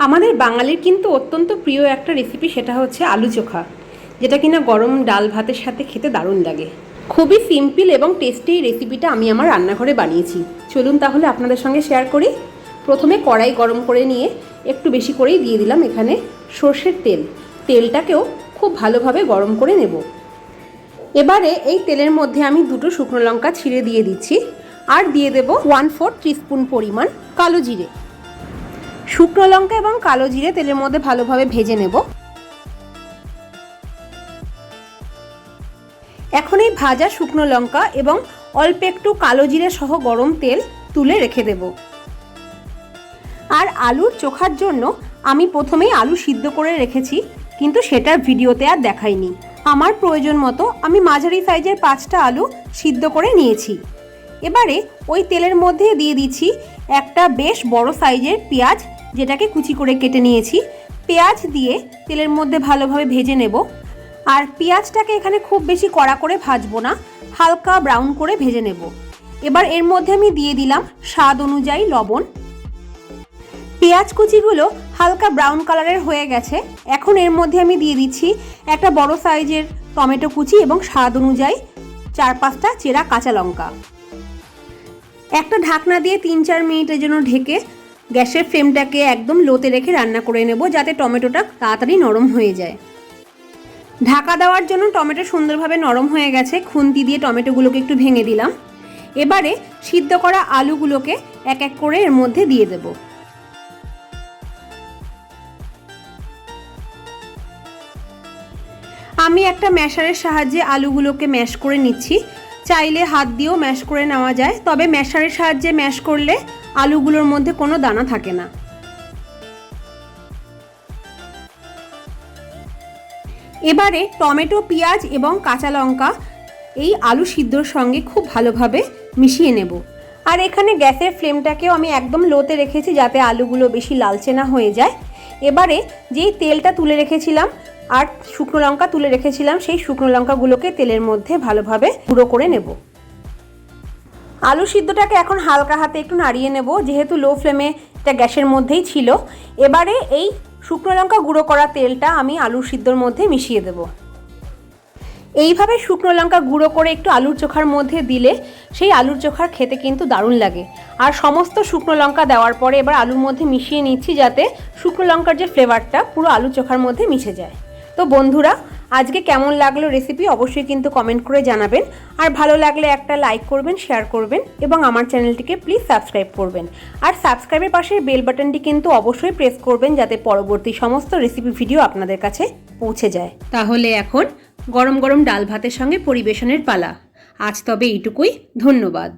আমাদের বাঙালির কিন্তু অত্যন্ত প্রিয় একটা রেসিপি, সেটা হচ্ছে আলু চোখা, যেটা কিনা গরম ডাল ভাতের সাথে খেতে দারুণ লাগে। খুবই সিম্পল এবং টেস্টি এই রেসিপিটা আমি আমার রান্নাঘরে বানিয়েছি। চলুন তাহলে আপনাদের সঙ্গে শেয়ার করি। প্রথমে কড়াই গরম করে নিয়ে একটু বেশি করেই দিয়ে দিলাম এখানে সর্ষের তেল। তেলটাকেও খুব ভালোভাবে গরম করে নেব। এবারে এই তেলের মধ্যে আমি 2টো শুকনো লঙ্কা ছিঁড়ে দিয়ে দিচ্ছি, আর দিয়ে দেব 1/4 টিস্পুন পরিমাণ কালো জিরে। শুকনো লঙ্কা এবং কালো জিরে তেলের মধ্যে ভালোভাবে ভেজে নেব। এখন এই ভাজা শুকনো লঙ্কা এবং অল্প একটু কালো জিরে সহ গরম তেল তুলে রেখে দেব। আর আলুর চোখার জন্য আমি প্রথমেই আলু সিদ্ধ করে রেখেছি, কিন্তু সেটার ভিডিওতে আর দেখাইনি। আমার প্রয়োজন মতো আমি মাঝারি সাইজের 5টা আলু সিদ্ধ করে নিয়েছি। এবারে ওই তেলের মধ্যে দিয়ে দিচ্ছি একটা বেশ বড় সাইজের পেঁয়াজ, যেটাকে কুচি করে কেটে নিয়েছি। পেঁয়াজ দিয়ে তেলের মধ্যে ভালোভাবে ভেজে নেব। আর পেঁয়াজটাকে এখানে খুব বেশি কড়া করে ভাজবো না, হালকা ব্রাউন করে ভেজে নেব। এবার এর মধ্যে আমি দিয়ে দিলাম স্বাদ অনুযায়ী লবণ। পেঁয়াজ কুচিগুলো হালকা ব্রাউন কালারের হয়ে গেছে। এখন এর মধ্যে আমি দিয়ে দিচ্ছি একটা বড় সাইজের টমেটো কুচি এবং স্বাদ অনুযায়ী 4-5টা চেরা কাঁচা লঙ্কা। একটা ঢাকনা দিয়ে 3-4 মিনিটের জন্য ঢেকে গ্যাসের ফ্লেমটাকে একদম লোতে রেখে রান্না করে নেব, যাতে টমেটোটা তাড়াতাড়ি নরম হয়ে যায়। ঢাকা দেওয়ার জন্য টমেটো সুন্দরভাবে নরম হয়ে গেছে। খুন্তি দিয়ে টমেটোগুলোকে একটু ভেঙে দিলাম। এবারে সিদ্ধ করা আলুগুলোকে এক এক করে এর মধ্যে দিয়ে দেব। আমি একটা ম্যাশারের সাহায্যে আলুগুলোকে ম্যাশ করে নিচ্ছি। চাইলে হাত দিয়েও ম্যাশ করে নেওয়া যায়, তবে ম্যাশারের সাহায্যে ম্যাশ করলে আলুগুলোর মধ্যে কোনো দানা থাকে না। এবারে টমেটো, পেঁয়াজ এবং কাঁচা লঙ্কা এই আলু সিদ্ধর সঙ্গে খুব ভালোভাবে মিশিয়ে নেব। আর এখানে গ্যাসের ফ্লেমটাকেও আমি একদম লোতে রেখেছি, যাতে আলুগুলো বেশি লালচে না হয়ে যায়। এবারে যেই তেলটা তুলে রেখেছিলাম আর শুকনো লঙ্কা তুলে রেখেছিলাম, সেই শুকনো লঙ্কাগুলোকে তেলের মধ্যে ভালোভাবে গুঁড়ো করে নেব। আলু সিদ্ধটাকে এখন হালকা হাতে একটু নাড়িয়ে নেব, যেহেতু লো ফ্লেমে এটা গ্যাসের মধ্যেই ছিল। এবারে এই শুকনো লঙ্কা গুঁড়ো করা তেলটা আমি আলু সিদ্ধর মধ্যে মিশিয়ে দেব। এইভাবে শুকনো লঙ্কা গুঁড়ো করে একটু আলুর চোখার মধ্যে দিলে সেই আলুর চোখার খেতে কিন্তু দারুণ লাগে। আর সমস্ত শুকনো লঙ্কা দেওয়ার পরে এবার আলুর মধ্যে মিশিয়ে নিচ্ছি, যাতে শুকনো লঙ্কার যে ফ্লেভারটা পুরো আলুর চোখার মধ্যে মিশে যায়। তো বন্ধুরা, আজকে কেমন লাগলো রেসিপি অবশ্যই কিন্তু কমেন্ট করে জানাবেন। আর ভালো লাগলে একটা লাইক করবেন, শেয়ার করবেন এবং আমার চ্যানেলটিকে প্লিজ সাবস্ক্রাইব করবেন। আর সাবস্ক্রাইবের পাশের বেল বাটনটি কিন্তু অবশ্যই প্রেস করবেন, যাতে পরবর্তী সমস্ত রেসিপি ভিডিও আপনাদের কাছে পৌঁছে যায়। তাহলে এখন গরম গরম ডাল ভাতের সঙ্গে পরিবেশনের পালা। আজ তবে এইটুকুই। ধন্যবাদ।